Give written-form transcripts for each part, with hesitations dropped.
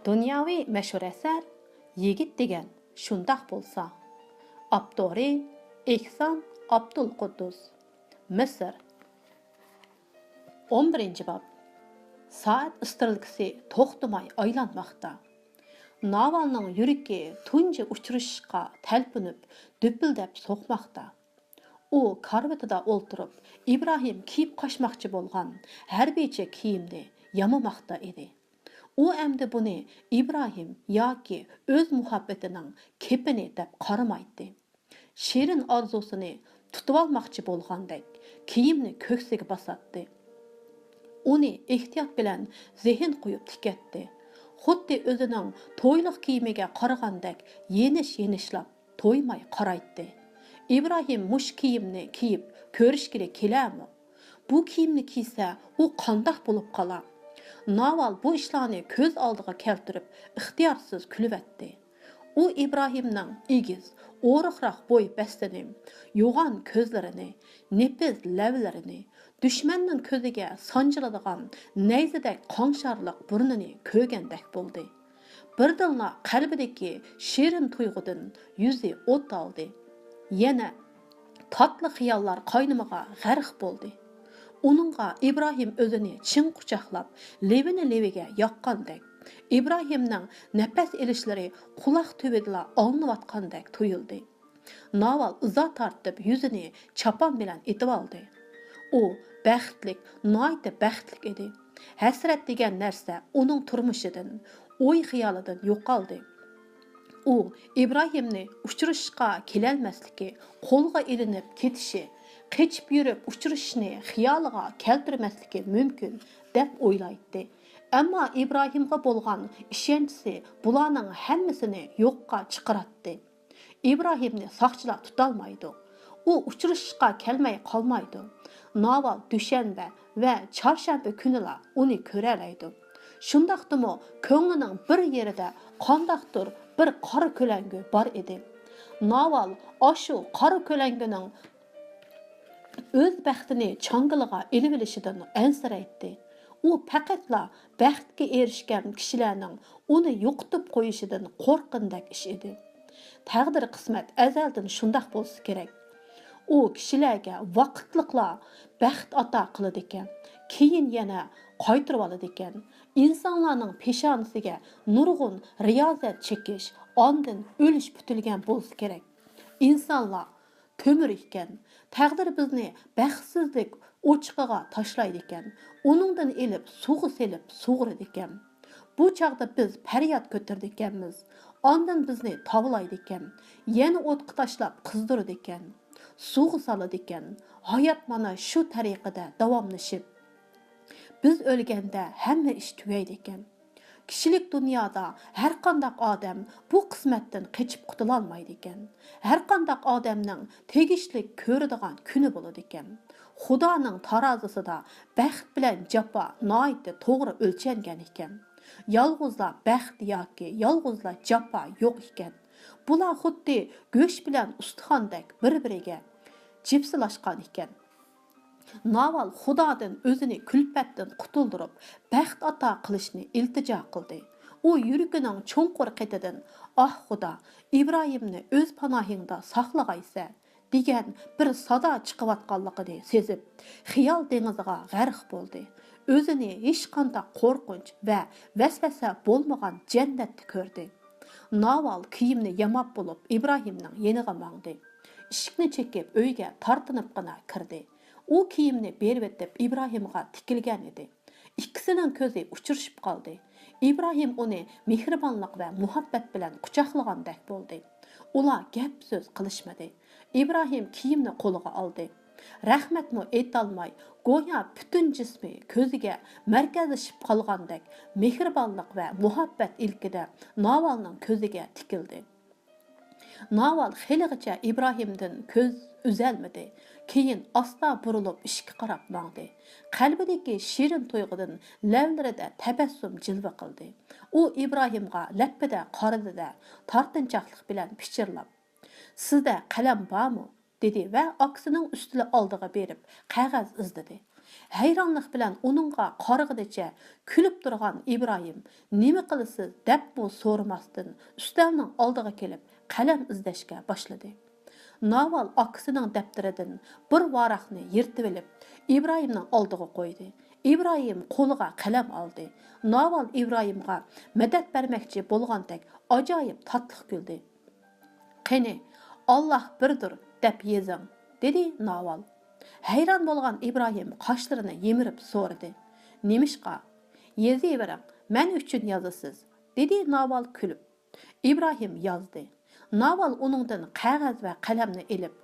Dunyoviy mashhur asar Yigit degan shundoq bo'lsa. Abdori Ehson Abdul Quddus. Misr. 11-bob. Saat istilgisi to'xtamay aylanmoqda. Navalning yuragi tunji uchrashishga talpinib, düpildab so'qmoqda. U karvetida o'ltirib, İbrahim kiyib qochmoqchi bo'lgan harbiycha kiyimni yamamoqda edi. U endi buni İbrahim yoki o'z muhabbatining kepini deb qaramaydi. Shirin orzusini tutib olmoqchi bo'lgandek kiyimni ko'ksiga bosatdi. Uni ehtiyot bilan zehn qo'yib tikatdi. Xuddi o'zining to'yliq kiyimiga qaragandek yenish-yenishlab to'ymay qaraydi. İbrahim mush kiyimni kiyib ko'rishga kelami? Bu kiyimni kiysa u qandoq bo'lib qolar? Naval bu ishlarni ko'z oldiga keltirib, ixtiyorsiz kulvatdi. U İbrahimning egiz, o'riqroq bo'y bastini, yo'g'on ko'zlarini, nepiz lavlarini, dushmanning ko'ziga sanjiladigan nayzadek qonshorliq burnini ko'rgandek bo'ldi. Birdinla qalbidagi shirin tuyg'udan yuzi o't oldi. Yana tatlı xiyollar qaynamaga g'arq bo'ldi. Onunğa İbrahim özünü çin quchoqlab, levini leviga yoqqandek, İbrahimning nafas elishleri quloq tubidila alınıvatqandek tuyuldi. Naval izo tortib yuzini chapan bilan etib oldi. U baxtlik, noyta baxtlik edi. Hasrat degan narsa uning turmushidan, o'y xiyolidan yo'qoldi. U İbrahimni uchrashishga kelolmasligi, qo'lga ilinib ketishi, qechib yurib uchrashishni xiyoliga keltirmasligi mumkin deb o'ylaydi. Ammo İbrahimga bo'lgan ishonchi bularning hammasini yo'qqa chiqaratdi. İbrahimni soqchilar tutolmaydi. U uchrashishga kelmay qolmaydi. Naval dushanba va chorshanba kunila uni ko'ralaydi. Shundaqdimi ko'nglining bir yerida qandaqdir bir qora ko'langi bor edi. Naval oshu qora ko'langining o'z baxtini changiliga elib olishidan ansiraydi. U faqatla baxtga erishgan kishilarning uni yo'qotib qo'yishidan qo'rqindak ish edi. Taqdir qismat azaldan shundoq bo'lsa kerak. U kishilarga vaqtliqla baxt ato qiladi ekan, keyin yana qaytirib oladi ekan. İnsanlarning peshonasiga nurg'un riyozat chekish, ondan o'lish putilgan bo'lsa kerak. İnsanlar ko'mir ekan, taqdir bizni baxtsizlik o'chqig'iga tashlaydi ekan. Uningdan elib suvga selib sug'uradi ekan. Bu chaqda biz faryod ko'tardi ekanmiz. Ondan bizni tavlaydi ekan. Yana o'tqa tashlab qizdiradi ekan. Suvga soladi ekan. Hayot mana shu tariqada davomlashib biz o'lganda hamma ish tugaydi ekan. Kishilik dunyoda har qanday odam bu qismatdan qochib qutula olmaydi ekan. Har qanday odamning tegishli ko'radigan kuni bo'ladi ekan. Xudoning tarozisida baxt bilan jafo noyatda to'g'ri o'lchangan ekan. Yolg'izla baxt yoki yolg'izla jafo yo'q ekan. Bular xuddi go'sht bilan ustixondek bir-biriga jipsilashgan ekan. Naval Xudodan o'zini kulfatdan qutuldirib, baxt ato qilishni iltijo qildi. U yuragining cho'nqur qetidan, "Ah Xudo, İbrahimni o'z panohingda saqlag'aysa" degan bir sado chiqayotganligini sezib, xiyol dengiziga g'arq bo'ldi. O'zini hech qanday qo'rqinch va vasvasa bo'lmagan jannatni ko'rdi. Naval kiyimni yamab bo'lib İbrahimning yeniga mangdi. Ishikni chekib uyga tortinibgina kirdi. U kiyimni berib etib İbrahimga tikilgan edi. İkkisining ko'zi uchrashib qoldi. İbrahim uni mehribonlik va muhabbat bilan quchoqlagandek bo'ldi. Ular gap so'z qilishmadi. İbrahim kiyimni qo'liga oldi. Rahmatmi aytolmay, go'yo butun jismi ko'ziga markazlashib qolgandek mehribonlik va muhabbat ilkida Navalning ko'ziga tikildi. Naval xeligacha İbrahimdan ko'z uzalmadi. Keyin asta burilib ishga qarab mangdi. Qalbidagi shirin tuyg'udan lavlarida tabassum jilva qildi. U İbrahimga lappida qaradi-da, tortinchoqlik bilan pichirlab, "Sizda qalam bormi?" dedi va aksining ustida oldiga berib qog'oz izdadi. Hayronlik bilan uningga qarag'idicha kulib turgan Ibrohim "Nima qilasiz?" deb bu so'ramasdan ustalning oldiga kelib qalam izlashga boshladi. Naval akasining daftaridan bir varaqni yirtib olib, Ibrohimning oldiga qo'ydi. Ibrohim qo'liga qalam oldi. Naval Ibrohimga madad bermoqchi bo'lgandek ajoyib tatliq kuldi. "Qani, Alloh birdir" deb yezing, dedi Naval. Hayron bo'lgan Ibrohim qoshlarini yemirib so'radi. "Nemishqa? Yezavering, men uchun yozasiz", dedi Naval kulib. Ibrohim yozdi. Naval uningdan qog'oz va qalamni elib,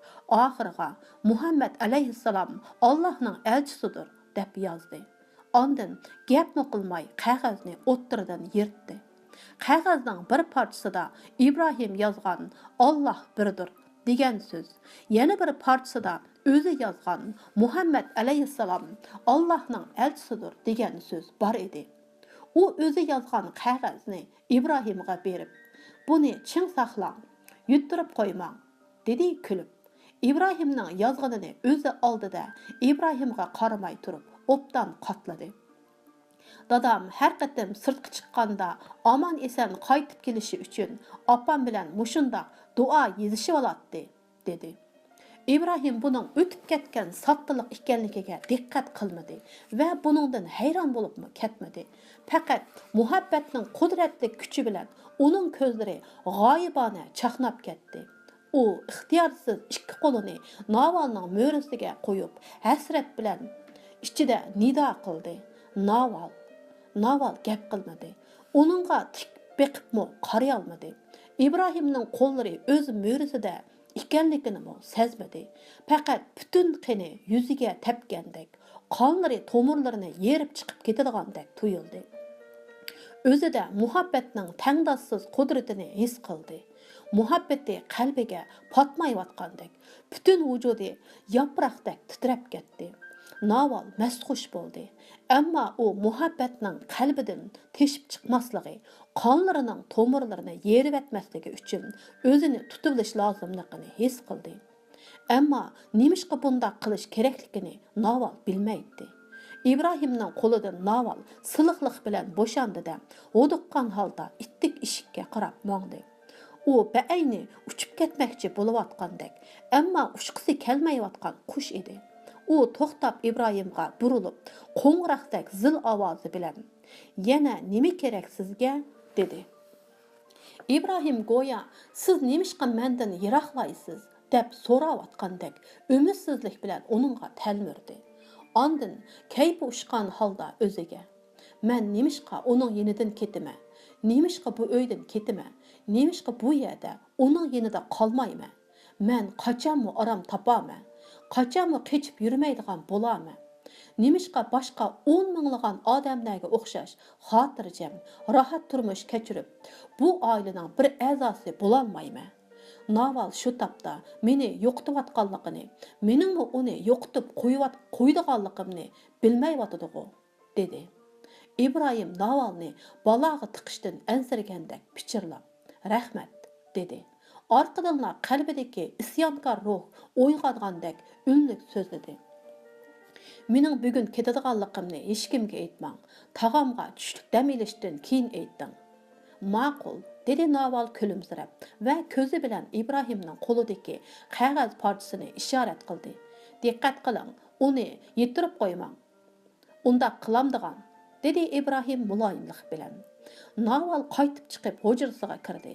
oxiriga "Muhammad alayhissalom Allohning elchisidir" deb yozdi. Ondan gapni qilmay qog'ozni o'ttirdan yirtdi. Qog'ozning bir parchasida Ibrohim yozgan "Alloh birdir" degan so'z, yana bir parchasida o'zi yozgan "Muhammad alayhissalom Allohning elchisidir" degan so'z bor edi. U o'zi yozgan qog'ozni Ibrohimga berib, "Buni ching saqlang, yuttirib qo'ymang", dedi kulib. Ibrohimning yozganini o'zi oldida Ibrohimga qaramay turib, obdan qatladi. "Dadam har qatim sirtqa chiqqanda omon eson qaytib kelishi uchun opam bilan mushunda duo yezishib oladi", dedi. Ibrohim buning o'tib ketgan sottiliq ekanligiga diqqat qilmadi va buningdan hayron bo'libmi ketmadi. Faqat muhabbatning qudratli kuchi bilan uning ko'zlari g'oyibona chaqnab ketdi. U ixtiyorsiz ikki qo'lini Navalning mo'rasiga qo'yib, hasrat bilan ichida nido qildi. "Naval!" Naval gap qilmadi. Uningga tik beqibmi qaray olmadi. Ibrohimning qo'llari o'z mo'rasida ekanligini sezmadi. Faqat butun qini yuziga tepgandek, qonlari tomirlarini yerib chiqib ketadigandek tuyuldi. O'zida muhabbatning tangdossiz qudratini his qildi. Muhabbati qalbiga patmayotgandek, butun vujudi yaproqdek titrab ketdi. Naval masxush bo'ldi. Ammo u muhabbatning qalbidan teshib chiqmasligi, qonlarining tomirlarini yerib etmasligi uchun o'zini tutib olish lozimligini his qildi. Ammo nimishqa bunday qilish kerakligini Naval bilmaydi. Ibrohimning qo'lidan Naval siliqlik bilan bo'shandi-da, o'diqqan holda ittik eshikka qarab mo'ngdi. U ba'ayni uchib ketmoqchi bo'layotgandek, ammo uchqisi kelmayotgan qush edi. U to'xtab Ibrohimga burilib, qo'ng'iroqdek zil ovozi bilan "Yana nima kerak sizga?" dedi. Ibrohim go'yo "Siz nimishqa mendan yiroqlaysiz?" deb so'rayotgandek umidsizlik bilan uningga talmirdi. Ondan kayfi ushgan holda o'ziga: "Men nimishqa uning yenidan ketaman? Nimishqa bu uydan ketaman? Nimishqa bu yerda uning yenida qolmayman? Men qachonmi orom topaman? Qachonmi qechib yurmaydigan bo'laman? Nimishqa boshqa 10 minglagan odamlarga o'xshash xotirjam, rohat turmush kechirib, bu oilaning bir a'zosi bo'lolmayman? Naval shu topda meni yo'qotayotganligini, meningmi uni yo'qotib qo'ydiganligimni bilmayotidi-ku", dedi. Ibrohim Navalni balog'i tiqishdan ansirgandek pichirlab, "Rahmat", dedi. Orqadanlar qalbidagi isyonkor ruh uyg'ongandek unlik so'zladi. "Mening bugun ketadiganligimni hech kimga aytmang. Tog'amga tushlik dam ilishdan keyin ayting." "Ma'qul", dedi Naval kulimsirab va ko'zi bilan Ibrohimning qo'lidagi qog'oz parchasini ishorat qildi. "Diqqat qiling, uni yetirib qo'ymang." "Unda qilamdigan", dedi Ibrohim muloyimlik bilan. Naval qaytib chiqib hujrasiga kirdi.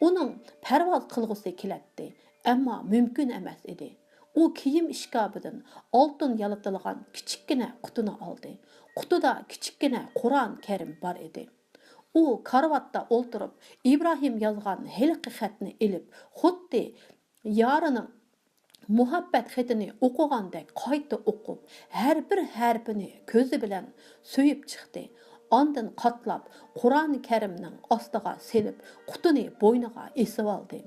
Uning parvoz qilg'usi keladi, ammo mumkin emas edi. U kiyim ishkobidan oltin yalitilgan kichikkina qutini oldi. Qutida kichikkina Qur'on Karim bor edi. U karvatda o'ltirib, Ibrohim yozgan hilqi xatni elib, xuddi yorining muhabbat xatini o'qigandek qayta o'qib, har bir harfini ko'zi bilan so'yib chiqdi. Ondan qatlab Qur'oni Karimning ostiga selib, qutini bo'yniga esib oldi.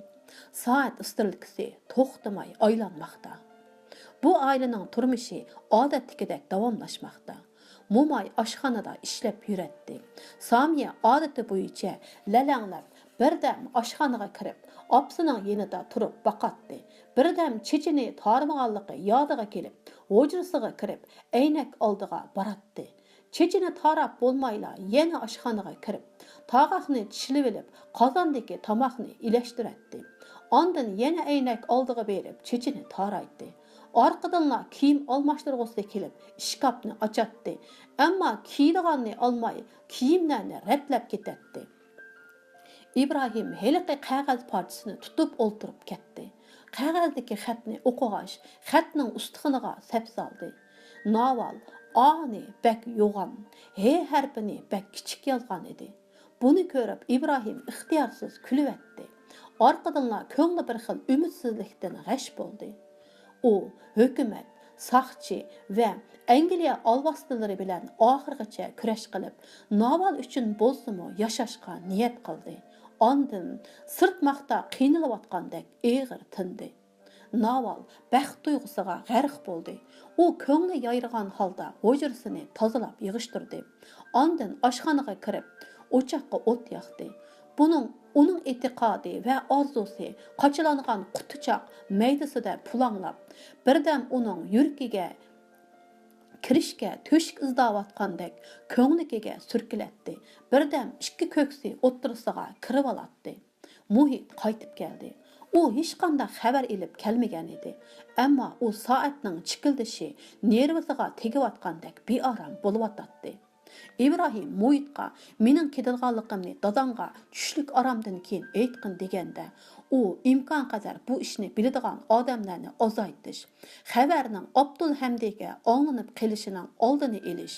Soat istilkisi to'xtamay aylanmoqda. Bu ailening turmushi odatdagidek davomlashmoqda. Mo'may oshxonada ishlab yuradi. Samiya odati bo'yicha lalanglab Birdam oshxonaga kirib, opsining yenida turib baqatdi. Birdam chechini tarmag'anligi yodiga kelib, hujrasiga kirib, aynak oldiga baratdi. Chechini tarab bo'lmayla yana oshxonaga kirib, tog'aqni tishilib olib, qozondagi tomoqni ilashtiratdi. Ondan yana aynak oldiga berib, chechini taraytdi. Arqadanla kiyim almashtirg'usiga kelib, ishkapni ochatdi. Ammo kiydiganni olmay, kiyimlarni ratlab ketdi. İbrahim heliqi qog'oz parchasini tutib o'ltirib ketdi. Qog'ozdagi xatni o'qig'ach, xatning ustixiniga sap soldi. Naval ani bak yo'g'on, he harfini bak kichik yozgan edi. Buni ko'rib İbrahim ixtiyorsiz kulib etdi. Orqadanla ko'ngli bir xil umidsizlikdan g'ash bo'ldi. U hukumat, saqchi va Angliya alvastilari bilan oxirgacha kurash qilib, Naval uchun bo'lsa-mu yashashga niyat qildi. Ondan sirtmoqda qiynalayotgandek eg'ir tindi. Naval baxt tuyg'usiga g'arq bo'ldi. U ko'ngli yayrag'an holda hujrasini tozalab yig'ishtirdi. Ondan oshxonaga kirib, o'choqqa o't yoqdi. Uning e'tiqodi va orzusi qochilangan qutichoq maydasida pulanglab, birdam uning yuragiga kirishga to'shik izlayotgandek ko'ngliga surkilatdi. Birdam ikki ko'ksi o'ttirisiga kirib olatdi. Muhit qaytib keldi. U hech qanday xabar elib kelmagan edi. Ammo u soatning chikildishi nervisiga tegayotgandek beorom bo'layotdi. İbrahim Muhitga mening ketadiganligimni dadangga tushlik oromdan keyin aytqin deganda, u imkon qadar bu ishni biladigan odamlarni ozaytish, xabarning Abdulhamdiga anglanib kelishining oldini olish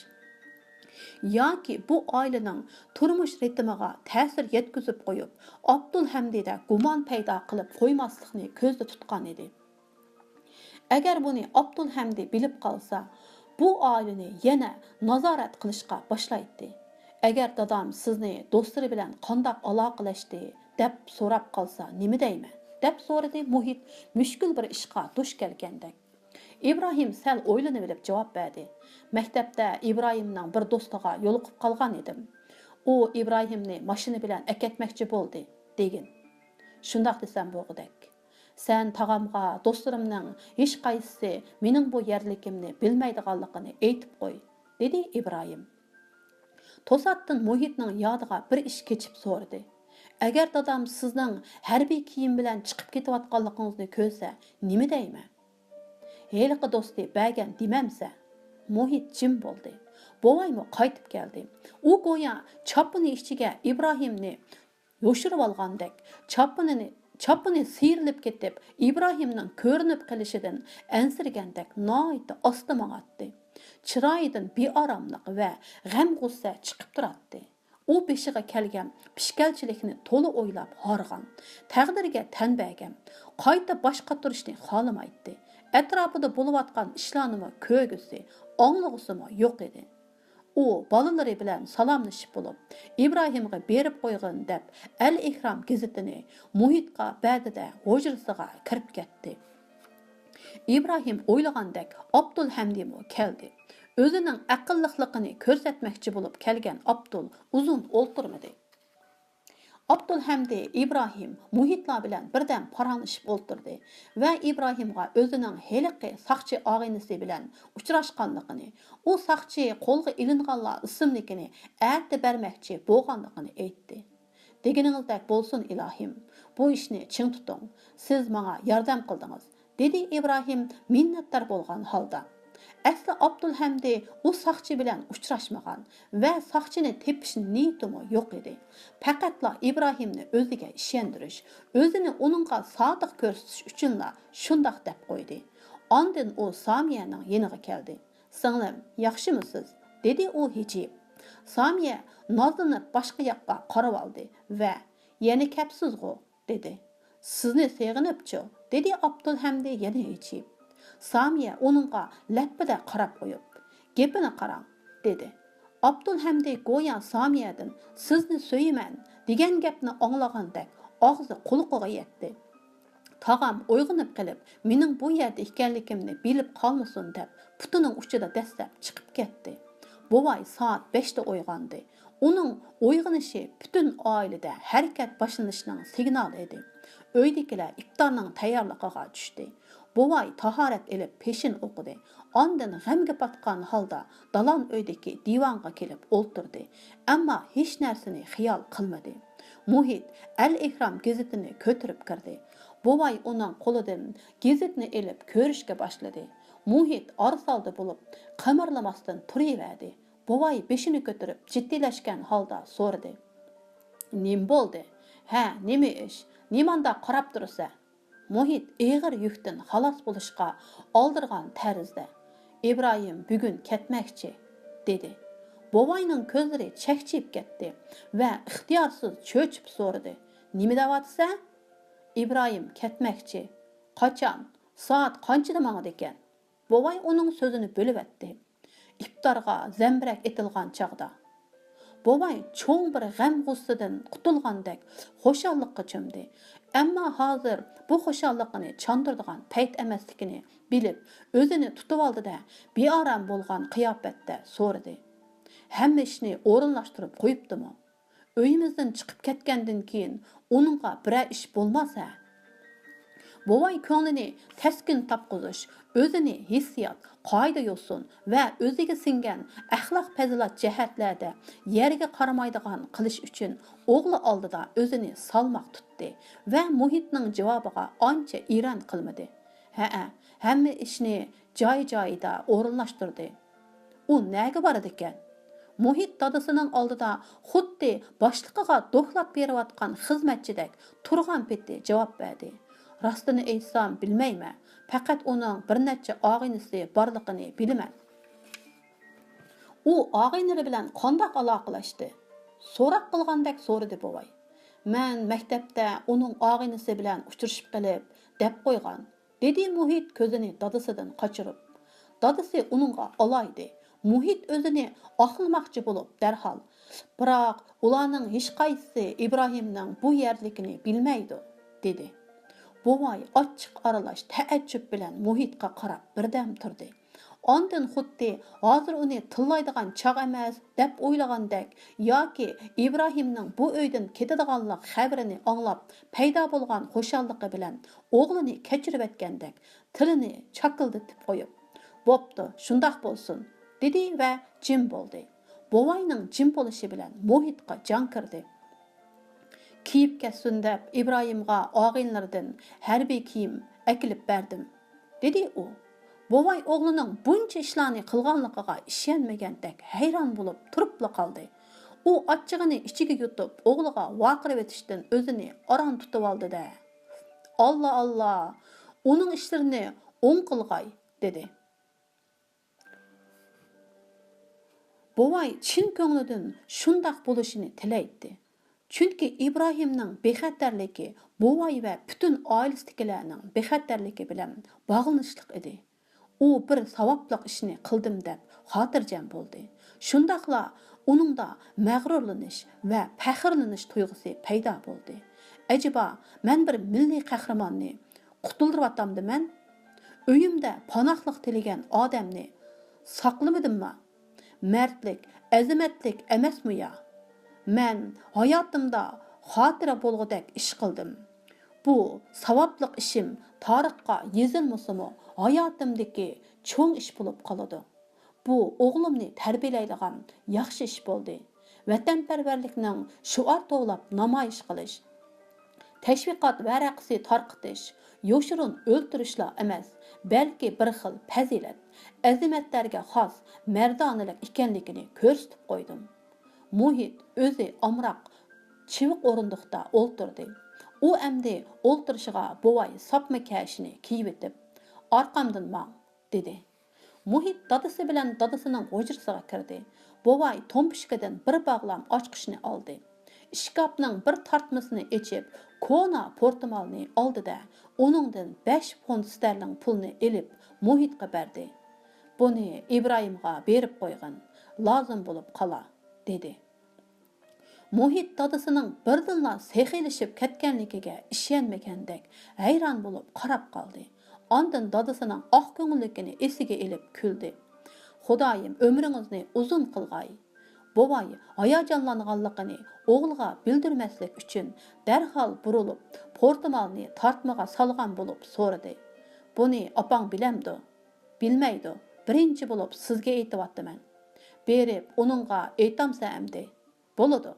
yoki bu oilaning turmush ritmiga ta'sir yetkazib qo'yib, Abdulhamdida gumon paydo qilib qo'ymaslikni ko'zda tutgan edi. Agar buni Abdulhamdi bilib qolsa, bu oilani yana nazorat qilishga boshlaydi. Agar dadam sizni do'stlari bilan qanday aloqalashdi deb so'rab qolsa, nima deyman? deb so'radi Muhit mushkul bir ishga duch kelgandek. İbrahim sal o'ylanib olib javob berdi. Maktabda İbrahimning bir do'stiga yo'liqib qolgan edim. U İbrahimni mashina bilan aketmoqchi bo'ldi, degin. Shundoq desam bo'g'idek. Sen tağamga do'stlarimning hech qaysisi mening bu yerlikimni bilmaydiganligini aytib qo'y, dedi İbrahim. To'satdan Muhitning yodiga bir ish kechib so'radi. Agar dadam sizning harbiy kiyim bilan chiqib ketayotganligingizni ko'rsa, nima deyman? Heliqi do'sti bergan demamsa? Muhit jim bo'ldi. Bovaymi qaytib keldi. U go'yo chopini ichiga İbrahimni yoshirib olgandek, chopini siyrilib ketib, İbrahimning ko'rinib qolishidan ansirgandek noyta ostimog'atdi. Chiroyidan beoromlik va g'am-g'ussa chiqib turardi. U beshiga kelgan pishkalchilikni to'la o'ylab horg'an, taqdirga tan bergan, qayta boshqa turishni xohlamaydi. Atrofida bo'layotgan ishlarni ko'rgisi, anglag'usimi yo'q edi. U bolalari bilan salomlashib bo'lib, İbrahimga berib qo'ygan deb Al-Ihrom gazetini Muhitga berdida hujrasiga kirib ketdi. İbrahim o'ylagandek Abdulhamdimi keldi. O'zining aqlliqligini ko'rsatmoqchi bo'lib kelgan Abdul uzun o'ltirmadi. Abdulhamdi İbrahim Muhitlar bilan birdan paranglashib o'ltirdi va İbrahimga o'zining heliqi saqchi og'inisi bilan uchrashganligini, u saqchi qo'lga ilinganlar ismligini aytib bermoqchi bo'lganligini aytdi. Deginingizdak bo'lsin ilohim, bu ishni ching tuting. Siz menga yordam qildingiz, dedi İbrahim minnatdor bo'lgan holda. Asli Abdulhamdi u saqchi bilan uchrashmagan va saqchini tepish niyatimi yo'q edi. Faqatla İbrahimni o'ziga ishontirish, o'zini uningga sodiq ko'rsatish uchunla shundoq deb qo'ydi. Ondan u Samiyaning yeniga keldi. "Singlim, yaxshimisiz?" dedi u hijib. Samiya nozlanib boshqa yoqqa qarab oldi va "Yana kapsiz-ku" dedi. "Sizni seg'inibchi", dedi Abdulhamdi yana hijib. Samiya onunğa ləppədə qarab qoyub, "Gepini qarang", dedi. Abdulhamdi go'yo Samiyadan "Sizni söyəmən" degan gapni anglagandek og'zi qulqiga yetdi. Tağam uyg'onib qilib, mening bu yerda ekanligimni bilib qolmasin deb, putining uchida dastlab chiqib ketdi. Bovay soat 5da uyg'ondi. Onun uyg'onishi butun oilada harakat boshlanishining signali edi. Uydagilar iftorning tayyorligiga tushdi. Bovay tahorat elib peshin o'qidi. Ondan g'amga patgan holda dalon uydagi divonga kelib o'ltirdi. Ammo hech narsani xiyol qilmadi. Muhit Al-Ihrom gazetini ko'tarib kirdi. Bovay uning qo'lidan gazetni elib ko'rishga boshladi. Muhit arsalda bo'lib, qimirlamasdan turaverdi. Bovay beshini ko'tarib, jiddiylashgan holda so'radi. Nim bo'ldi? Ha, nima ish? Nimanda qarab tursa? Muhit eg'ir yukdan xalos bo'lishga oldirgan tarzda. İbrahim bugun ketmoqchi, dedi. Bovayning ko'zlari chaqchib ketdi va ixtiyorsiz cho'chib so'radi. Nima deyapsa? İbrahim ketmoqchi. Qachon? Soat qanchada mangadi ekan? Bovay uning so'zini bo'lib etdi. İftarga zambirak etilgan chaqda. Bovay cho'ng bir g'am g'ussidan qutulgandek xo'shallikqa cho'mdi. Ammo hozir bu xo'shallikni chandırdigan payt emasligini bilib, o'zini tutib oldi-da, beoram bo'lgan qiyofatda so'radi. Hamma ishni o'rinlashtirib qo'yibdimi? Uyimizdan chiqib ketgandan keyin uningga biror ish bo'lmasa, Bovay ko'nglini taskin topqizish, o'zini hissiyot, qoida yo'sin va o'ziga singan axloq fazilat jihatlarda yerga qaramaydigan qilish uchun o'g'li oldida o'zini salmoq tutdi va muhitning javobiga ancha iron qilmadi. Ha, hamma ishni joy-joyida o'rinlashtirdi. U nega boradi ekan? Muhit dadasining oldida xuddi boshliqiga do'xlab berayotgan xizmatchidek turgan peti javob berdi. Rastını aytsam bilmayman. Faqat uning bir necha og'inisi borligini bilaman. U og'inlari bilan qandoq aloqalashdi? So'rab qilgandek so'radi Bovay. Men maktabda uning og'inisi bilan uchrashib qilib, deb qo'ygan, dedi Muhit ko'zini dadasidan qochirib. Dadasi uningga olaydi. Muhit o'zini oqlamoqchi bo'lib darhol. Biroq ularning hech qaysisi İbrahimning bu yerlikini bilmaydi, dedi. Bovay ochiq aralash taajjub bilan Muhitga qarab birdam turdi. Ondan xuddi hozir uni tillaydigan chaq emas deb o'ylagandek yoki İbrahimning bu uydan ketadiganlik xabarini anglab paydo bo'lgan xo'shalligi bilan o'g'lini kechirib etgandek tilini chaqildatib qo'yib, "Bo'pti, shundoq bo'lsin", dedi va jim bo'ldi. Bovayning jim bo'lishi bilan Muhitga jon kirdi. Kiyib ketsin deb İbrahimga og'inlardan harbiy kiyim akilib berdim, dedi u. Bovay o'g'lining buncha ishlarni qilganligiga ishonmagandek hayron bo'lib turibla qoldi. U achchig'ini ichiga yutib, o'g'liga vaqirib etishdan o'zini oron tutib oldi-da. "Alloh, Alloh, uning ishlarini o'ng qilg'ay", dedi. Bovay chin ko'nglidan shundoq bo'lishini tilaydi. Chunki İbrahimning bexatarligi Bovay va butun oilasidagilarning bexatarligi bilan bog'lanishliq edi. U bir savobliq ishni qildim deb xotirjam bo'ldi. Shundaqla uningda mag'rurlanish va faxrlanish tuyg'usi paydo bo'ldi. Ajiba, men bir milliy qahramonni qutuldiryapamdiman? Uyimda panohlik tilagan odamni saqlamadimmi? Mardlik, azamatlik emasmi ya? Men hayotimda xotira bo'lgudek ish qildim. Bu savobliq ishim tarixga yozilmasimi hayotimdagi cho'ng ish bo'lib qoladi. Bu o'g'limni tarbiyalaydigan yaxshi ish bo'ldi. Vatanparvarlikning shuar tovlab namoyish qilish, tashviqot varaqasi tarqitish, yo'shirin o'ltirishlar emas, balki bir xil fazilat, azimatlarga xos mardonalik ekanligini ko'rsatib qo'ydim. Muhit o'zi omroq chiviq o'rindiqda o'ltirdi. U endi o'ltirishiga Bovay sopma kashini kiyib etib, "Orqamdan mang", dedi. Muhit dadasi bilan dadasining hujrasiga kirdi. Bovay tompishkadan bir bog'lam ochqichni oldi. Ishkopning bir tortmasini ochib, kona portmalni oldi-da, uningdan 5 fond sterling pulni elib Muhitga berdi. "Buni İbrahimga berib qo'ygan, lozim bo'lib qola", dedi. Muhit dadasining birdinla sexilishib ketganligiga ishonmagandek hayron bo'lib qarab qoldi. Ondan dadasining oq ko'ngilligini esiga elib kuldi. "Xudoyim umringizni uzun qilg'ay. Bovay hayajonlanganligini o'g'liga bildirmaslik uchun darhol burilib, portmalni tortmaga solgan bo'lib so'radi. Buni opang bilamdi? Bilmaydi. Birinchi bo'lib sizga aytyapman. Berib, uningga aytamsa amdi. Bo'ladi.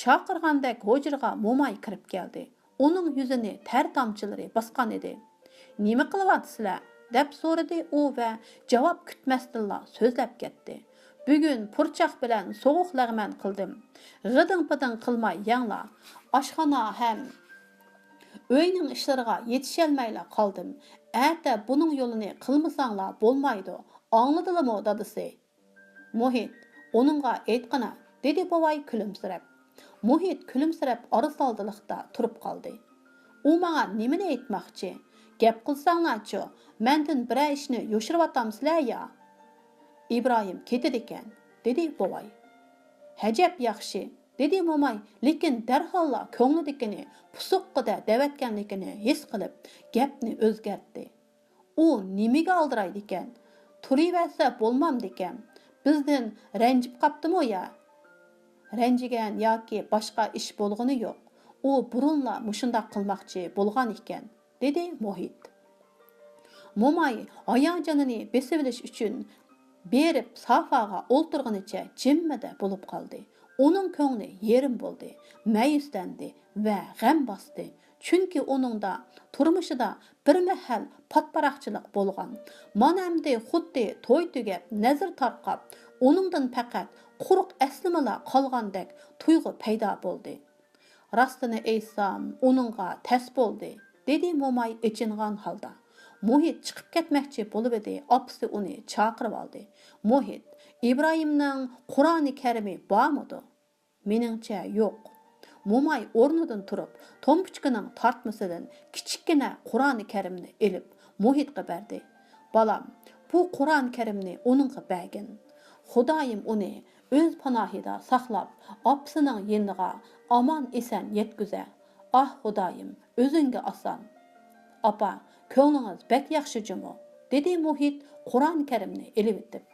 Chaqirgandek hujraga Momay kirib keldi. Uning yuzini ter tomchilari bosgan edi. Nima qilyapsizlar? Deb so'radi u va javob kutmasdilla so'zlab ketdi. Bugun purchoq bilan sovuq lag'man qildim. G'iding-piding qilmay yangla. Oshxona ham uyning ishlariga yetisholmayla qoldim. Ata buning yo'lini qilmasanglar bo'lmaydi. Angladingmi, dadisi? Muhit, uningga aytqana, dedi bovay kulimsirab. Muhit kulimsirab orisoldilikda turib qoldi. U menga nimani aytmoqchi? Gap qilsanglarchi, mendan bir ishni yo'shiryotamsizlar ya? İbrahim ketdi ekan, dedi bovay. Hajab yaxshi, dedi Momay, lekin darholla ko'nglidagini pusuqqida davatganligini his qilib, gapni o'zgartdi. U nimaga oldiraydi ekan? Turaversa bo'lmamdi ekan. Bizdan ranjib qaptimi ya? Ranjigan yoki boshqa ish bo'lg'ini yo'q. U burunla mushundaq qilmoqchi bo'lgan ekan, dedi Muhit. Momay hayajonini besib olish uchun berib sofaga o'ltirganicha jimmida bo'lib qoldi. Uning ko'ngli yerim bo'ldi, ma'yusdandi va g'am bosdi. Chunki uningda turmushida bir mahal patparaqchilik bo'lgan. Mana endi xuddi to'y tugab, nazar tarqab, uningdan faqat quruq aslimalar qolgandek tuyg'u paydo bo'ldi. Rostini aytsam, uningga tas bo'ldi, dedi Momay ichingan holda. Muhit chiqib ketmoqchi bo'lib edi, opasi uni chaqirib oldi. Muhit, İbrahimning Qur'oni Karimi bormidi? Meningcha yo'q. Momay o'rnidan turib, tompuchkining tortmasidan kichikkina Qur'oni Karimni elib, Muhitga berdi. Balam, bu Qur'oni Karimni uningga bergin. Xudoyim uni o'z panohida saqlab, opasining yeniga omon eson yetkazar. Ah Xudoyim, o'zingga oson. Apa, ko'nglingiz bek yaxshi jumo, dedi Muhit Qur'oni Karimni elib etib.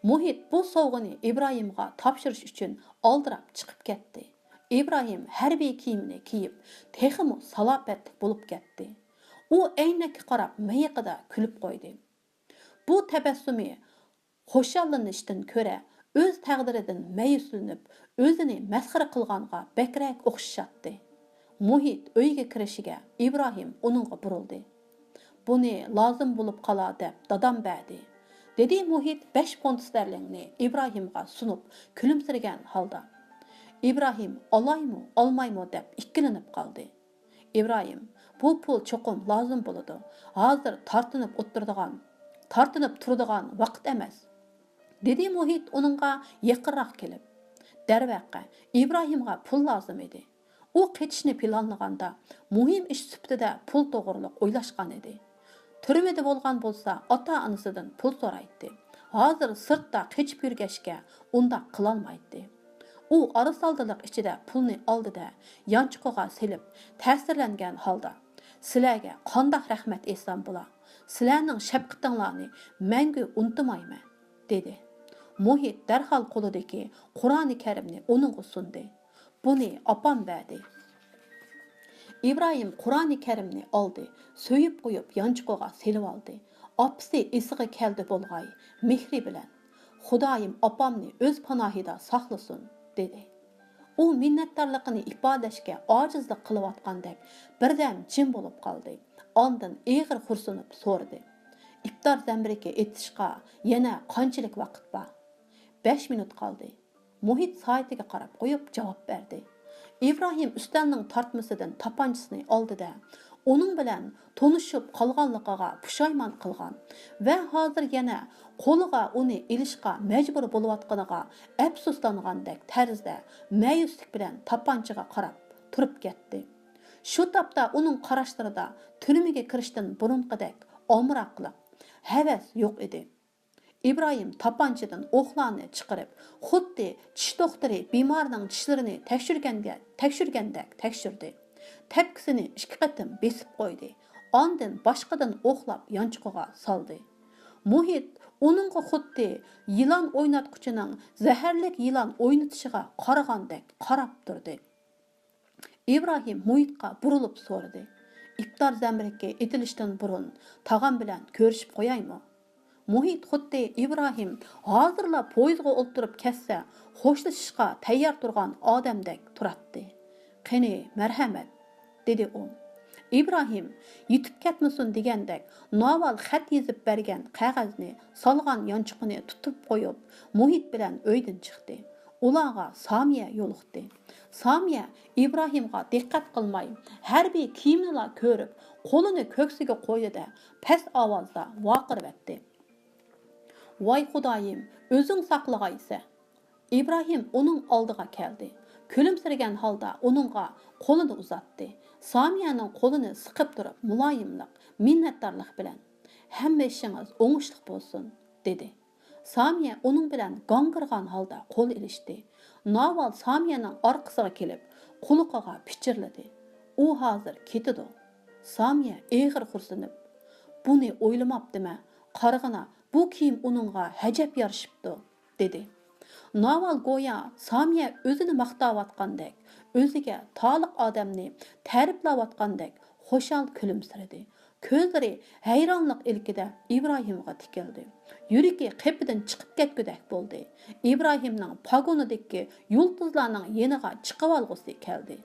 Muhit bu sovg'ini İbrahimga topshirish uchun oldirab chiqib ketdi. İbrahim harbiy kiyimini kiyib, texmi salopatli bo'lib ketdi. U aynakka qarab miyiqida kulib qo'ydi. Bu tabassumi xushallanishdan ko'ra o'z taqdiridan ma'yuslanib, o'zini masxara qilganga bakrak o'xshatdi. Muhit uyga kirishiga İbrahim uningga burildi. Buni lozim bo'lib qolar deb dadam berdi, dedi Muhit 5 funt sterlingni İbrahimga sunib, kulimsirgan holda. İbrahim olaymi, olmaymi deb ikkilanib qoldi. İbrahim, bu pul cho'qim lozim bo'ladi. Hozir tortinib turadigan vaqt emas, dedi Muhit uningga yaqinroq kelib. Darvaqa, İbrahimga pul lozim edi. U ketishni planlaganda muhim ish sifatida pul to'g'riliq o'ylashgan edi. Turmada bo'lgan bo'lsa, ota-onasidan pul so'raydi. Hozir sirtda qechib yurgashga unda qilolmaydi. U arisaldilik ichida pulni oldida yanchiqoga silib, ta'sirlangan holda, "Sizlarga qandoq rahmat aytsam bo'lar? Sizlarning shafqatinglarni mangu unutmayman", dedi. Muhit darhol qo'lidagi Qur'oni Karimni uningga sundi. Buni opam berdi. İbrahim Qur'oni Karimni oldi, so'yib qo'yib yanchiqoga selib oldi. Opasi esiga keldi bo'lg'ay, mehri bilan. Xudoyim opamni o'z panohida saqlasin, dedi. U minnatdorligini ifodalashga ojizlik qilayotgandek birdan jim bo'lib qoldi. Ondan eg'ir xursunib so'radi. İftar zambriga etishga yana qanchalik vaqt bor? 5 minut qoldi. Muhit soatiga qarab qo'yib javob berdi. İbrahim ustalning tortmasidan tapanchasini oldida, uning bilan tonishib qolganligiga pushaymon qilgan va hozir yana qo'liga uni ilishga majbur bo'layotganiga afsuslangandek tarzda ma'yuslik bilan tapanchaga qarab turib ketdi. Shu topda uning qarashlarida turmaga kirishdan burunqidek omroqlik, havas yo'q edi. İbrahim tapanchadan o'qlarni chiqarib, xuddi tish doktori bemorning tishlarini tekshirgandek tekshirdi. Tepkisini 2 qatim besib qo'ydi. Ondan boshqadan o'qlab yanchiqoga soldi. Muhit Onunğa xuddi yılan oynatquchining zaharlik yılan oynatishiga qaragandek qarab turdi. İbrahim muhitqa burilib so'radi. İftar zamiriga etilishdan burun tag'am bilan ko'rishib qo'yaymi? Muhit xuddi İbrahim hozirla poyizga o'ltirib ketsa, xo'shlashishga tayyor turgan odamdek turatdi. Qani, marhamat, dedi u. İbrahim yetib ketmasin degandek naval xat yezib bergan qog'ozni solgan yonchiqini tutib qo'yib, Muhit bilan uydan chiqdi. Ularga Samiya yo'liqdi. Samiya İbrahimga diqqat qilmay, harbiy kiyimini ko'rib, qo'lini ko'ksiga qo'ydi-da, past ovozda vaqirbatdi. Voy Xudoyim, o'zing saqlag'aysa. İbrahim uning oldiga keldi. Kulimsiragan holda uningga qo'lini uzatdi. Samiyaning qo'lini siqib turib, muloyimlik, minnatdorlik bilan "Hamma ishingiz o'ngishli bo'lsin", dedi. Samiya uning bilan gongirgan holda qo'l ilishdi. Naval Samiyaning orqasiga kelib, quliqiga pichirladi. U hozir ketidi. Samiya eg'ir xursinib, "Buni o'ylamabdima, qarag'ina, bu kiyim uningga hajab yarashibdi", dedi. Naval go'yo Samiya o'zini maqtayotgandek, o'ziga toliq odamni ta'riflayotgandek xo'shal kulimsiradi. Ko'zlari hayronlik ilkida İbrahimga tikildi. Yuragi qepidan chiqib ketgudek bo'ldi. İbrahimning pagonidagi yulduzlarning yeniga chiqib olg'usi keldi.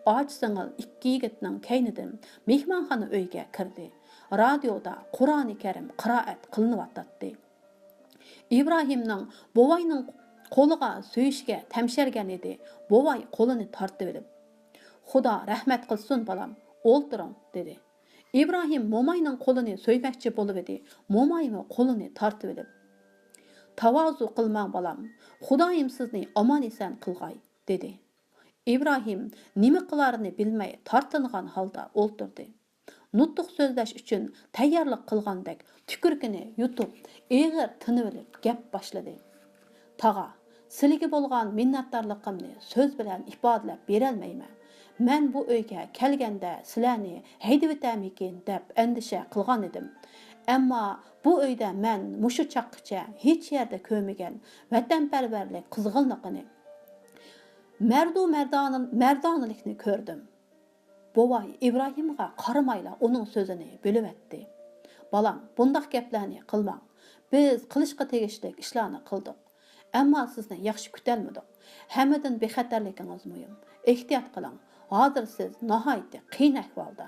Och singil ikki yigitning kaynidan mehmonxona uyga kirdi. Radioda Qur'oni Karim qiroat qilinayotdi. İbrahimning bovayning qo'liga so'yishga tamshargan edi. Bovay qo'lini tortib olib, "Xudo rahmat qilsin bolam, o'ltiring", dedi. İbrahim momayning qo'lini so'ymoqchi bo'lib edi. Momaymi qo'lini tortib olib, "Tavozu qilmang bolam, Xudoyim sizni omon eson qilg'ay", dedi. İbrahim nima qilarini bilmay tortingan holda o'ltirdi. Nutluq so'zlash uchun tayyorlik qilgandek tukurkini yutib, eg'ir tinib olib gap boshladi. "Tag'a, sizlarga bo'lgan minnatdorligimni so'z bilan ifodalab berolmayman. Men bu uyga kelganda sizlarni haydab o'tamikin deb andisha qilgan edim. Ammo bu uyda men mushu chaqqicha hech yerda ko'rmagan vatanparvarlik qizg'inligini, mardonilikni ko'rdim." Bovay İbrahimga qaramayla uning so'zini bo'lib etdi. "Balam, bundaq gaplarni qilmang. Biz qilishga tegishli ishlarni qildik. Ammo sizni yaxshi kutalmadik. Hammadan bexatarligingiz muhim. Ehtiyot qiling. Hozir siz nihoyatda qiyin ahvolda."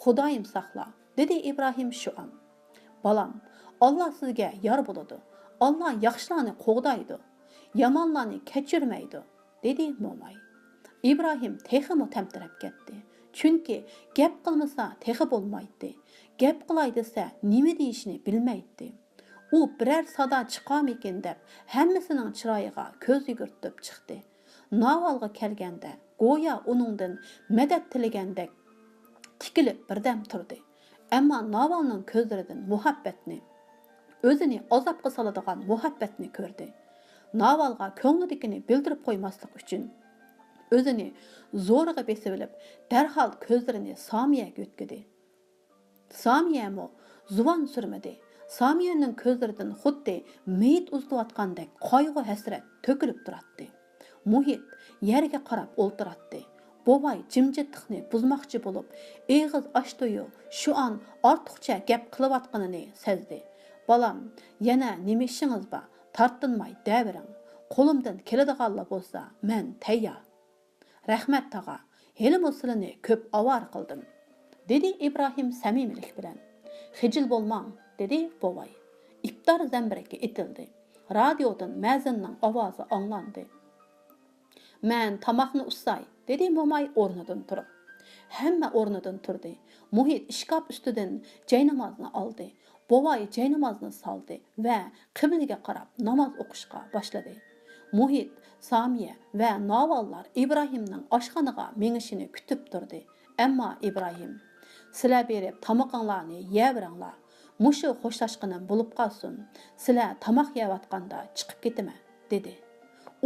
"Xudoyim saqla", dedi İbrahim shu an. "Balam, Alloh sizga yor bo'ladi. Alloh yaxshilarni qo'g'daydi, yomonlarni kechirmaydi", dedi momay. İbrahim teximi tamtirab ketdi. Chunki gap qilmasa texi bo'lmaydi. Gap qilay desa nima deyishni bilmaydi. U biror sado chiqamikin deb hammasining chiroyiga ko'z yugurtib chiqdi. Navalga kelganda go'yo uningdan madad tilagandek tikilib birdam turdi. Ammo Navalning ko'zlaridan muhabbatni, o'zini azobga soladigan muhabbatni ko'rdi. Navalga ko'nglidagini bildirib qo'ymaslik uchun o'zini zo'rg'a besib olib, darhol ko'zlarini Samiyaga yo'tkidi. Samiya mo zuvan surmadi. Samiyaning ko'zlaridan xuddi meyit uzlayotgandek qayg'u hasrat to'kilib turardi. Muhit yerga qarab o'ltirardi. Bovay jimjitlikni buzmoqchi bo'lib, eg'iz ochdi-yu, shu an ortiqcha gap qilayotganini sezdi. "Balam, yana nima ishingiz bor? Tortinmay davring. Qo'limdan keladiganlar bo'lsa, men tayyor." "Rahmat tag'a, hali musulini ko'p avar qildim", dedi İbrahim samimilik bilan. "Xijil bo'lmang", dedi bovay. İftar zambiriga etildi. Radiodan ma'zinning ovozi anglandi. "Men tamoqni usay", dedi momay o'rnidan turib. Hamma o'rnidan turdi. Muhit ishkop ustidan jaynamozni oldi. Bovay jaynamozni soldi va qiblaga qarab namoz o'qishga boshladi. Muhit, Samiya va Navallar İbrahimning oshxonaga mengishini kutib turdi. Ammo İbrahim, "Sizlar berib tamoqinglarni yeyaveringlar. Mushu xo'shlashqinim bo'lib qolsin. Sizlar tamoq yeyotganda chiqib ketaman", dedi.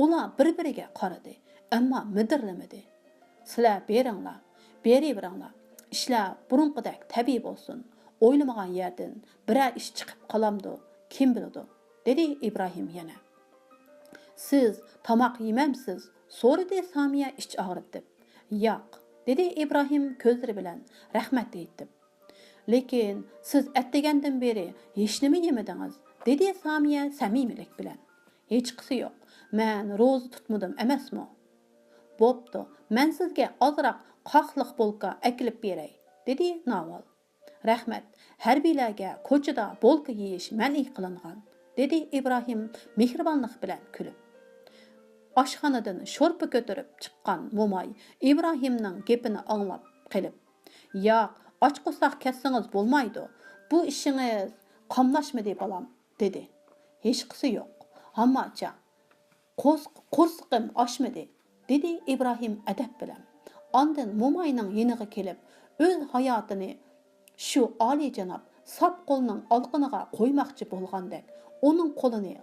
Ular bir-biriga qaradi, ammo midirlamadi. "Sizlar beringlar, beraveringlar. Ishlar burunqidek tabiiy bo'lsin. O'ylamagan yerdan biror ish chiqib qolamdi", kim biladi, dedi İbrahim yana. Siz tamak yememsiz, so'radi Samiya ich og'ritib. Yo'q, dedi İbrahim ko'zlari bilan rahmat aytib. Lekin siz atdegandan beri hech nima yemadingiz, dedi Samiya samimilik bilan. Hech qisi yo'q. Men ro'za tutmadim emasmi? Bo'pti, men sizga ozroq qoqliq bolka akilib beray, dedi Naval. Rahmat, harbiylarga ko'chada bolka yeyish ma'ni qilingan, dedi İbrahim mehribonlik bilan kulib. Oshxonadan sho'rpa ko'tarib chiqqan Mo'may İbrahimning gapini anglab qilib, "Yo'q, och qo'saq ketsangiz bo'lmaydi. Bu ishingiz qamlashmadi bolam", dedi. "Hech qisi yo'q. Hammacha qo'rsiqim oshmadi", dedi İbrahim adab bilan. Ondan Mo'mayning yeniga kelib, o'z hayotini shu oliyjanob sop qo'lning olqiniga qo'ymoqchi bo'lgandek, uning qo'lini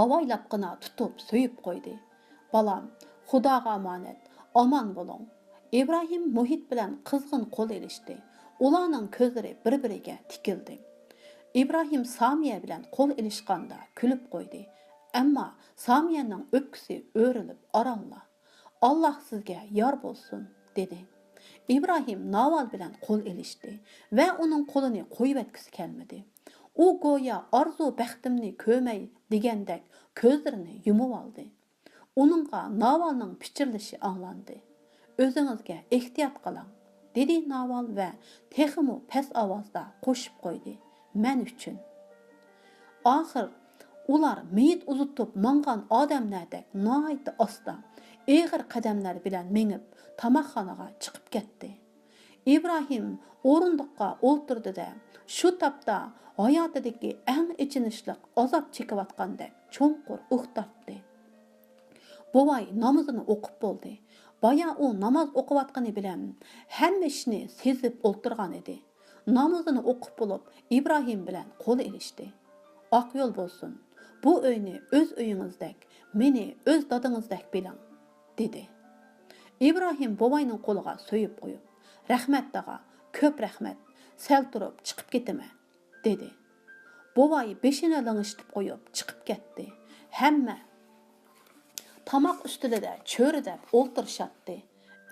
avaylabgina tutib so'yib qo'ydi. "Balam, Xudoga omonat, omon bo'ling." İbrahim Muhit bilan qizg'in qo'l elishdi. Ularning ko'zlari bir-biriga tikildi. İbrahim Samiya bilan qo'l elishganda kulib qo'ydi. Ammo Samiyaning o'pkisi o'rilib oralla. "Alloh sizga yor bo'lsin", dedi. İbrahim Naval bilan qo'l elishdi va uning qo'lini qo'yib etkisi kelmadi. U go'yo orzu baxtimni ko'may degandek ko'zlarini yumib oldi. Uningga Navalning pichirlishi anglandi. "O'zingizga ehtiyot qiling", dedi Naval va texmu past ovozda qo'shib qo'ydi. "Men uchun." Oxir ular meyit uzutib mangan odamlardek noyta osta, eg'ir qadamlar bilan mengib tamoqxonaga chiqib ketdi. İbrahim o'rindiqqa o'ltirdi-da, shu topda hayotidagi eng ichinishli azob chekayotgandek cho'nqur uxtatdi. Bovay namozini o'qib bo'ldi. Baya u namoz o'qiyotgani bilan hamma ishni sezib o'ltirgan edi. Namozini o'qib bo'lib, İbrahim bilan qo'l elishdi. "Oq yo'l bo'lsin. Bu uyni o'z uyingizdek, meni o'z dadingizdek biling", dedi. İbrahim bovayning qo'liga so'yib qo'yib, "Rahmat daga, ko'p rahmat. Sal turib chiqib ketaman", dedi. Bovay beshini lang'ishtirib qo'yib chiqib ketdi. Hamma tamoq ustida cho'ridab o'ltirishatdi.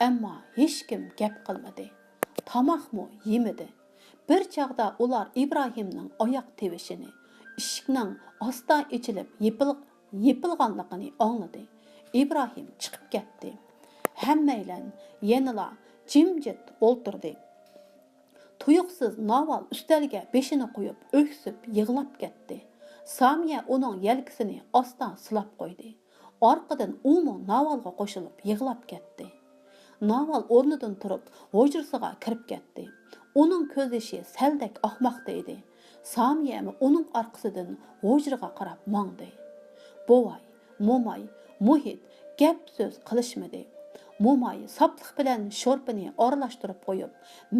Ammo hech kim gap qilmadi. Tamoqmi yemadi. Bir chaqda ular İbrahimning oyoq tevishini, eshikning asta ichilib yepilganligini angladi. İbrahim chiqib ketdi. Hammaylar yanala jimjit o'ltirdi. Tuyuqsiz Naval ustalga beshini qo'yib, o'ksib, yig'lab ketdi. Samiya uning yelkasini ostan silab qo'ydi. Orqadan umu Navalga qo'shilib yig'lab ketdi. Naval o'rnidan turib, hujrasiga kirib ketdi. Uning ko'z yoshi saldek oqmoqda edi. Samiya uning orqasidan hujraga qarab mangdi. Bovay, Mo'may, Muhit gap so'z qilishmadi. Mo'may sopliq bilan sho'rpini oralashtirib qo'yib,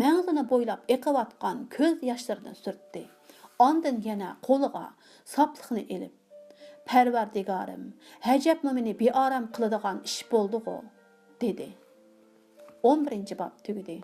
mag'zini bo'ylab eqiyotgan ko'z yoshlarini surtdi. Ondan yana qo'liga sopliqni elib, "Parvardigorim, hajabmi meni beoram qiladigan ish bo'ldi-ku", dedi. 11-bob tugadi.